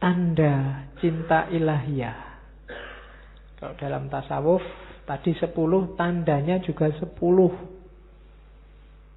tanda cinta ilahiyah. Kalau dalam tasawuf tadi 10, tandanya juga 10.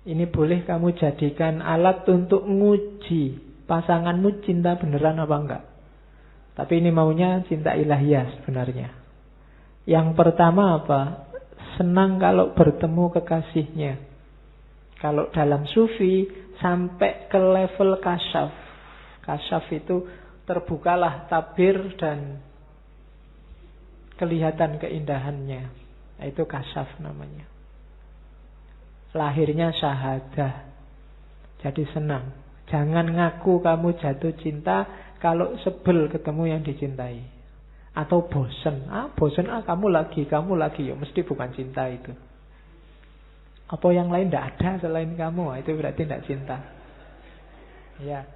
Ini boleh kamu jadikan alat untuk nguji pasanganmu cinta beneran apa enggak. Tapi ini maunya cinta ilahiyah sebenarnya. Yang pertama apa? Senang kalau bertemu kekasihnya. Kalau dalam sufi sampai ke level kasyaf. Kasyaf itu terbukalah tabir dan kelihatan keindahannya. Itu kasyaf namanya. Lahirnya syahadah. Jadi senang. Jangan ngaku kamu jatuh cinta kalau sebel ketemu yang dicintai. Atau bosen. Bosen kamu lagi. Ya mesti bukan cinta itu. Apa yang lain tidak ada selain kamu? Itu berarti tidak cinta. Ya.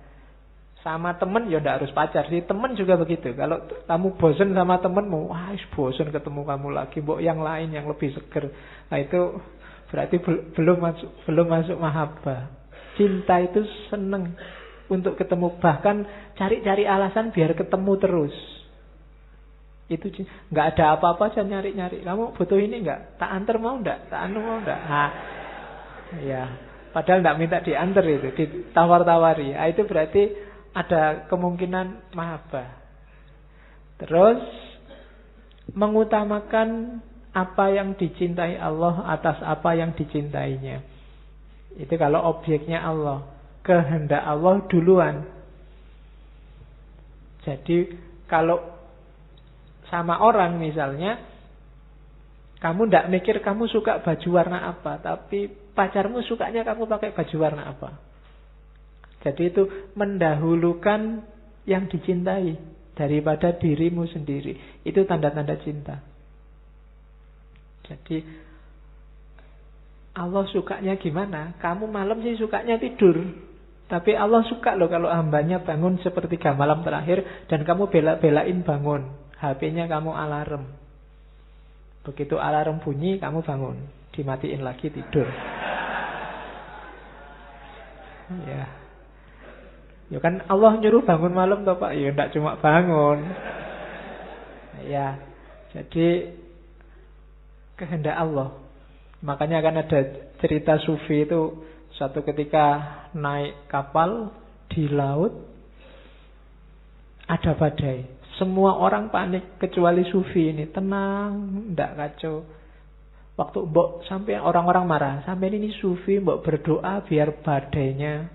Sama temen ya tidak harus pacar sih. Temen juga begitu. Kalau kamu bosen sama temenmu, bosen ketemu kamu lagi. Mbok yang lain yang lebih seger. Nah itu berarti belum masuk mahabbah. Cinta itu seneng untuk ketemu. Bahkan cari-cari alasan biar ketemu terus. Itu nggak ada apa-apa aja nyari-nyari. Kamu butuh ini nggak? Tak antar mau nggak? Tak anu mau nggak? Ya. Padahal nggak minta diantar itu, ditawar-tawari. Itu berarti ada kemungkinan mahabbah. Terus mengutamakan apa yang dicintai Allah atas apa yang dicintainya. Itu kalau objeknya Allah, kehendak Allah duluan. Jadi kalau sama orang misalnya, kamu tidak mikir kamu suka baju warna apa, tapi pacarmu sukanya kamu pakai baju warna apa. Jadi itu mendahulukan yang dicintai daripada dirimu sendiri. Itu tanda-tanda cinta. Jadi Allah sukanya gimana? Kamu malam sih sukanya tidur. Tapi Allah suka loh kalau hambanya bangun sepertiga malam terakhir dan kamu bela-belain bangun. HP-nya kamu alarm. Begitu alarm bunyi, kamu bangun. Dimatiin lagi, tidur. Ya. Ya kan Allah nyuruh bangun malam toh Pak. Ya enggak cuma bangun. Ya. Jadi kehendak Allah. Makanya kan ada cerita sufi itu, suatu ketika naik kapal di laut, ada badai. Semua orang panik kecuali sufi ini. Tenang, tidak kacau. Waktu mbok sampai orang-orang marah, sampai ini sufi mbok berdoa biar badainya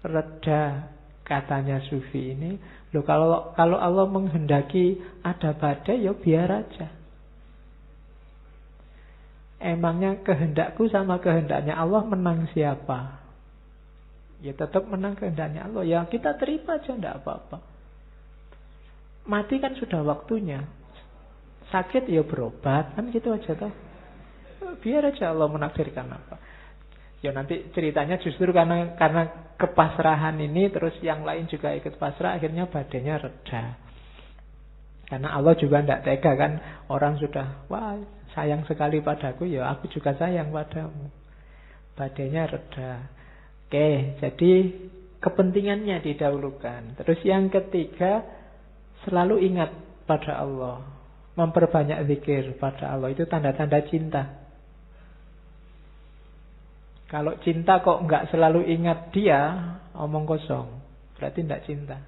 reda. Katanya sufi ini, loh kalau Allah menghendaki ada badai ya biar aja. Emangnya kehendakku sama kehendaknya Allah menang siapa? Ya tetap menang kehendaknya Allah. Ya kita terima aja, tidak apa-apa. Mati kan sudah waktunya. Sakit ya berobat, kan gitu aja toh. Biar aja Allah menakdirkan apa. Ya nanti ceritanya justru karena kepasrahan ini, terus yang lain juga ikut pasrah, akhirnya badainya reda. Karena Allah juga tidak tega kan. Orang sudah, wah sayang sekali padaku, ya aku juga sayang padamu. Badainya reda. Oke, jadi kepentingannya didahulukan. Terus yang ketiga, selalu ingat pada Allah. Memperbanyak zikir pada Allah. Itu tanda-tanda cinta. Kalau cinta kok nggak selalu ingat dia, omong kosong. Berarti tidak cinta.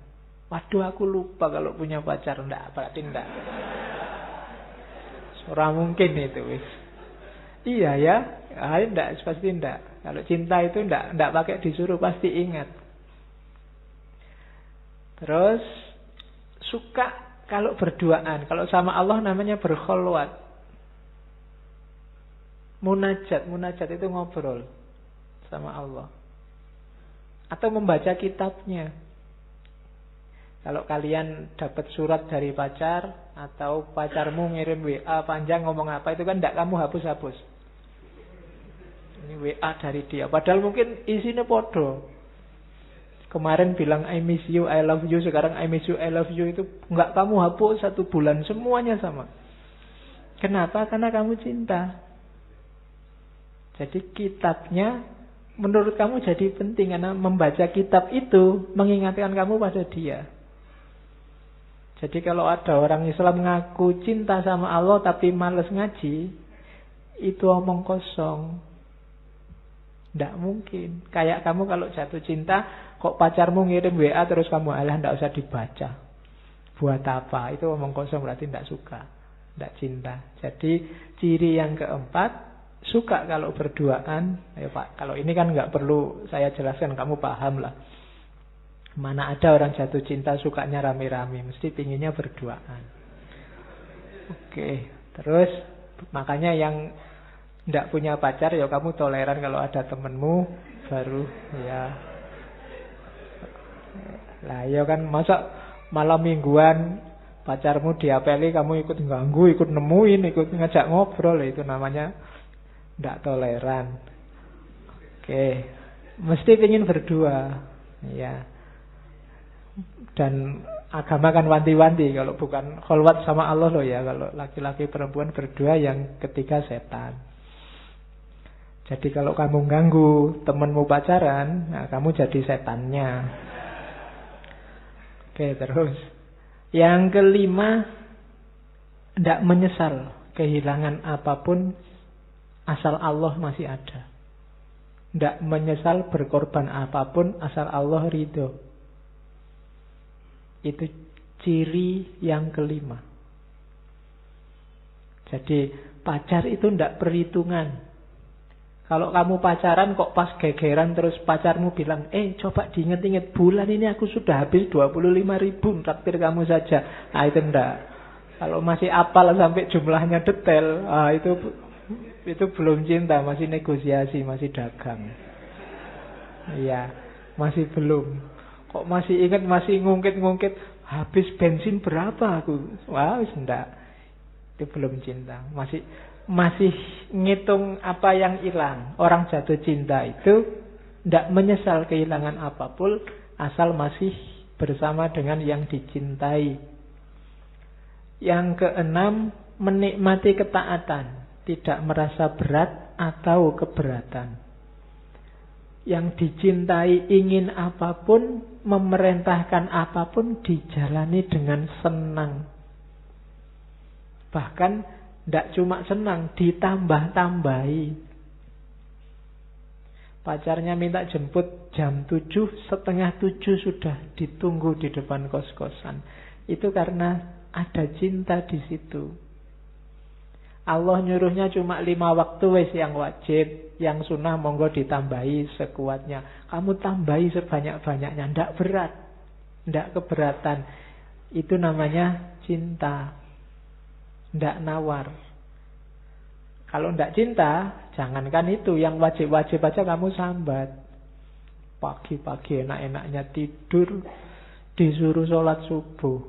Waduh aku lupa kalau punya pacar. Enggak, berarti enggak. Surah mungkin itu wis. Iya ya. Enggak, pasti enggak. Kalau cinta itu enggak pakai disuruh, pasti ingat. Terus suka kalau berduaan. Kalau sama Allah namanya berkholwat. Munajat itu ngobrol sama Allah. Atau membaca kitabnya. Kalau kalian dapat surat dari pacar, atau pacarmu ngirim WA panjang ngomong apa, itu kan tidak kamu hapus-hapus. Ini WA dari dia. Padahal mungkin isinya podo. Kemarin bilang I miss you, I love you. Sekarang I miss you, I love you. Itu enggak kamu hapus 1 bulan. Semuanya sama. Kenapa? Karena kamu cinta. Jadi kitabnya menurut kamu jadi penting. Karena membaca kitab itu mengingatkan kamu pada dia. Jadi kalau ada orang Islam ngaku cinta sama Allah tapi males ngaji, itu omong kosong. Tidak mungkin. Kayak kamu kalau jatuh cinta, kok pacarmu ngirim WA terus kamu alah tidak usah dibaca. Buat apa? Itu omong kosong, berarti tidak suka, tidak cinta. Jadi ciri yang keempat, suka kalau berduaan. Ayo Pak, kalau ini kan nggak perlu saya jelaskan, kamu paham lah. Mana ada orang jatuh cinta sukanya rame-rame, mesti pinginnya berduaan. Oke, terus makanya yang tidak punya pacar ya kamu toleran kalau ada temenmu baru ya. Lah ya kan, masa malam mingguan pacarmu diapeli kamu ikut ganggu, ikut nemuin, ikut ngajak ngobrol, itu namanya tidak toleran. Oke, mesti pingin berdua ya. Dan agama kan wanti-wanti, kalau bukan kholwat sama Allah loh ya, kalau laki-laki perempuan berdua, yang ketiga setan. Jadi kalau kamu ganggu temenmu pacaran, nah kamu jadi setannya. Oke, terus yang kelima, tidak menyesal kehilangan apapun asal Allah masih ada. Tidak menyesal berkorban apapun asal Allah ridho. Itu ciri yang kelima. Jadi pacar itu tidak perhitungan. Kalau kamu pacaran kok pas gegeran terus pacarmu bilang, coba diinget-inget, bulan ini aku sudah habis 25.000, traktir kamu saja. Nah itu enggak. Kalau masih apal sampai jumlahnya detail, itu belum cinta, masih negosiasi, masih dagang. Iya, masih belum. Kok masih ingat, masih ngungkit-ngungkit, habis bensin berapa aku? Wah, enggak. Itu belum cinta. Masih ngitung apa yang hilang. Orang jatuh cinta itu tidak menyesal kehilangan apapun asal masih bersama dengan yang dicintai. Yang keenam, menikmati ketaatan, tidak merasa berat atau keberatan. Yang dicintai ingin apapun, memerintahkan apapun, dijalani dengan senang. Bahkan tidak cuma senang, ditambah-tambahi. Pacarnya minta jemput jam 7, setengah 7 sudah ditunggu di depan kos-kosan. Itu karena ada cinta di situ. Allah nyuruhnya cuma 5 waktu wes yang wajib, yang sunnah monggo ditambahi sekuatnya. Kamu tambahi sebanyak-banyaknya, ndak berat, ndak keberatan. Itu namanya cinta, ndak nawar. Kalau ndak cinta, jangankan itu, yang wajib-wajib aja kamu sambat. Pagi-pagi enak-enaknya tidur, disuruh sholat subuh.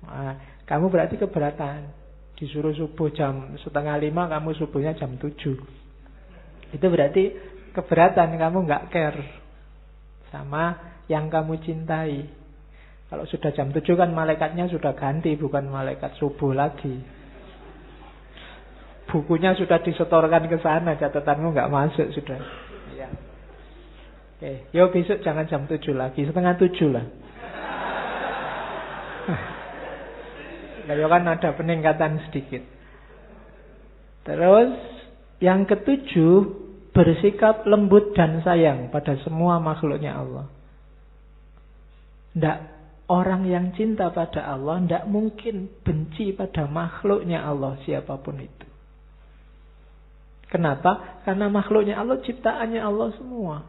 Nah, kamu berarti keberatan. Disuruh subuh jam 4:30, kamu subuhnya jam 7. Itu berarti keberatan, kamu nggak care sama yang kamu cintai. Kalau sudah jam 7 kan malaikatnya sudah ganti, bukan malaikat subuh lagi. Bukunya sudah disetorkan ke sana, catatanmu nggak masuk sudah. Ya. Oke, yo besok jangan jam 7 lagi, 6:30 lah. Yo kan ada peningkatan sedikit. Terus yang ketujuh, bersikap lembut dan sayang pada semua makhluknya Allah. Orang yang cinta pada Allah tidak mungkin benci pada makhluknya Allah, siapapun itu. Kenapa? Karena makhluknya Allah ciptaannya Allah semua.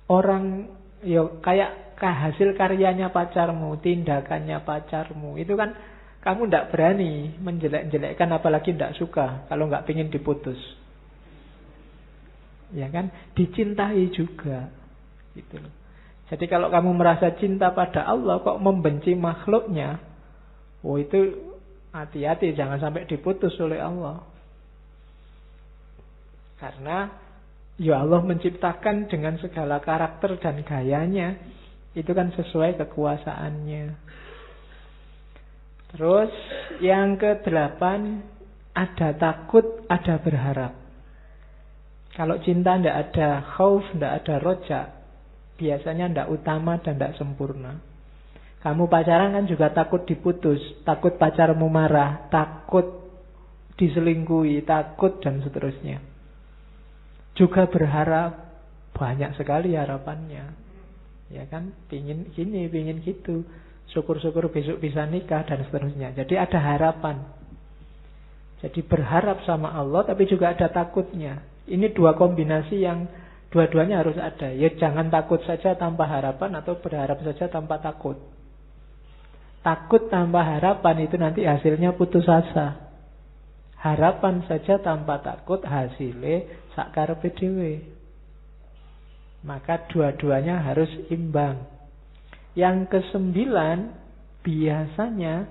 Orang kayak hasil karyanya pacarmu, tindakannya pacarmu, itu kan kamu tidak berani menjelek-jelekkan, apalagi tidak suka kalau nggak pingin diputus. Ya kan? Dicintai juga. Gitu. Jadi kalau kamu merasa cinta pada Allah kok membenci makhluknya, itu hati-hati, jangan sampai diputus oleh Allah. Karena ya Allah menciptakan dengan segala karakter dan gayanya, itu kan sesuai kekuasaannya. Terus yang ke-8, ada takut, ada berharap. Kalau cinta tidak ada khauf, tidak ada roja, biasanya tidak utama dan tidak sempurna. Kamu pacaran kan juga takut diputus, takut pacarmu marah, takut diselingkuhi, takut dan seterusnya. Juga berharap, banyak sekali harapannya. Ya kan, pingin gini, pingin gitu. Syukur-syukur besok bisa nikah dan seterusnya. Jadi ada harapan. Jadi berharap sama Allah tapi juga ada takutnya. Ini dua kombinasi yang dua-duanya harus ada. Ya jangan takut saja tanpa harapan atau berharap saja tanpa takut. Takut tanpa harapan itu nanti hasilnya putus asa. Harapan saja tanpa takut hasilnya sakarepe dhewe. Maka dua-duanya harus imbang. Yang kesembilan, biasanya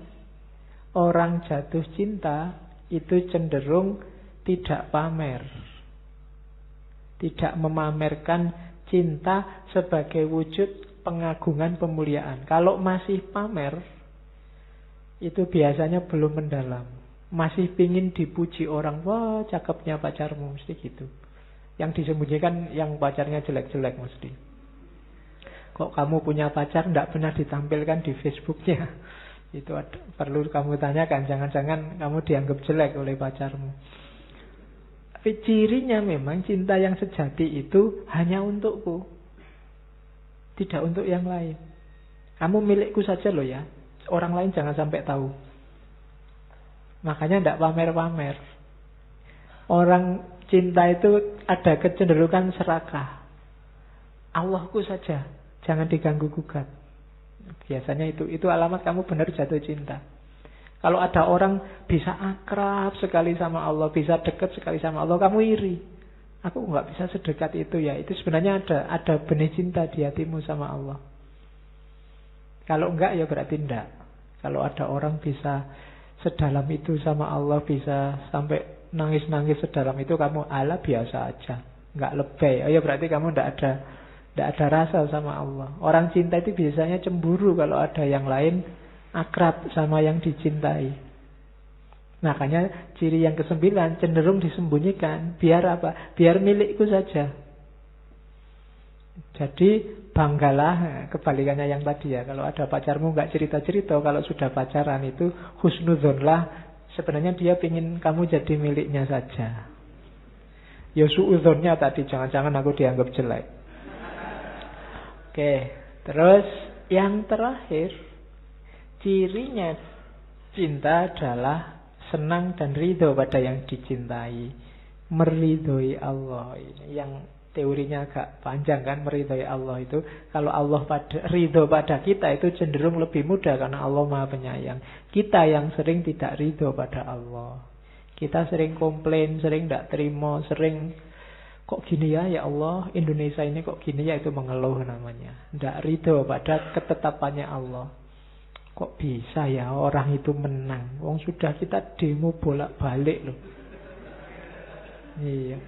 orang jatuh cinta itu cenderung tidak pamer. Tidak memamerkan cinta sebagai wujud pengagungan pemuliaan. Kalau masih pamer, itu biasanya belum mendalam. Masih pingin dipuji orang, wah cakepnya pacarmu, mesti gitu. Yang disembunyikan yang pacarnya jelek-jelek mesti. Kok kamu punya pacar tidak pernah ditampilkan di Facebooknya? Itu perlu kamu tanyakan. Jangan-jangan kamu dianggap jelek oleh pacarmu. Tapi cirinya memang cinta yang sejati itu hanya untukku, tidak untuk yang lain. Kamu milikku saja loh ya. Orang lain jangan sampai tahu. Makanya tidak pamer-pamer. Orang cinta itu ada kecenderungan serakah. Allahku saja, jangan diganggu gugat. Biasanya itu alamat kamu benar jatuh cinta. Kalau ada orang bisa akrab sekali sama Allah, bisa dekat sekali sama Allah, kamu iri. Aku nggak bisa sedekat itu ya. Itu sebenarnya ada benih cinta di hatimu sama Allah. Kalau enggak ya berarti enggak. Kalau ada orang bisa sedalam itu sama Allah, bisa sampai nangis-nangis sedalam itu, kamu ala biasa aja, enggak lebay. Oh ya berarti kamu enggak ada rasa sama Allah. Orang cinta itu biasanya cemburu kalau ada yang lain akrab sama yang dicintai. Makanya ciri yang ke-9 cenderung disembunyikan. Biar apa? Biar milikku saja. Jadi banggalah, kebalikannya yang tadi ya. Kalau ada pacarmu nggak cerita-cerita, kalau sudah pacaran itu husnudzonlah. Sebenarnya dia ingin kamu jadi miliknya saja. Ya suudzonnya tadi, jangan-jangan aku dianggap jelek. Oke, terus yang terakhir, cirinya cinta adalah senang dan ridho pada yang dicintai. Meridhoi Allah. Ini yang teorinya agak panjang kan, meridhoi Allah itu. Kalau Allah ridho pada kita itu cenderung lebih mudah karena Allah Maha Penyayang. Kita yang sering tidak ridho pada Allah. Kita sering komplain, sering tidak terima, sering kok gini ya Allah, Indonesia ini kok gini ya, itu mengeluh namanya. Tidak ridho pada ketetapannya Allah. Kok bisa ya orang itu menang? Wong sudah kita demo bolak-balik loh. Iya.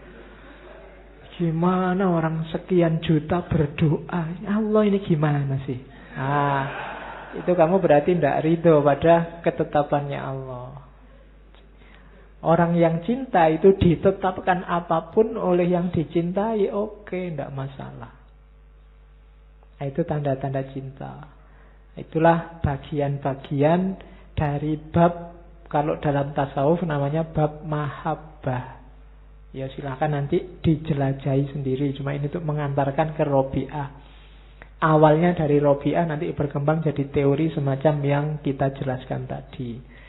Gimana orang sekian juta berdoa? Allah ini gimana sih? Itu kamu berarti tidak ridho pada ketetapannya Allah. Orang yang cinta itu ditetapkan apapun oleh yang dicintai, oke, tidak masalah. Itu tanda-tanda cinta. Itulah bagian-bagian dari bab, kalau dalam tasawuf namanya bab mahabbah. Ya silahkan nanti dijelajahi sendiri. Cuma ini untuk mengantarkan ke Robi'ah. Awalnya dari Robi'ah nanti berkembang jadi teori semacam yang kita jelaskan tadi.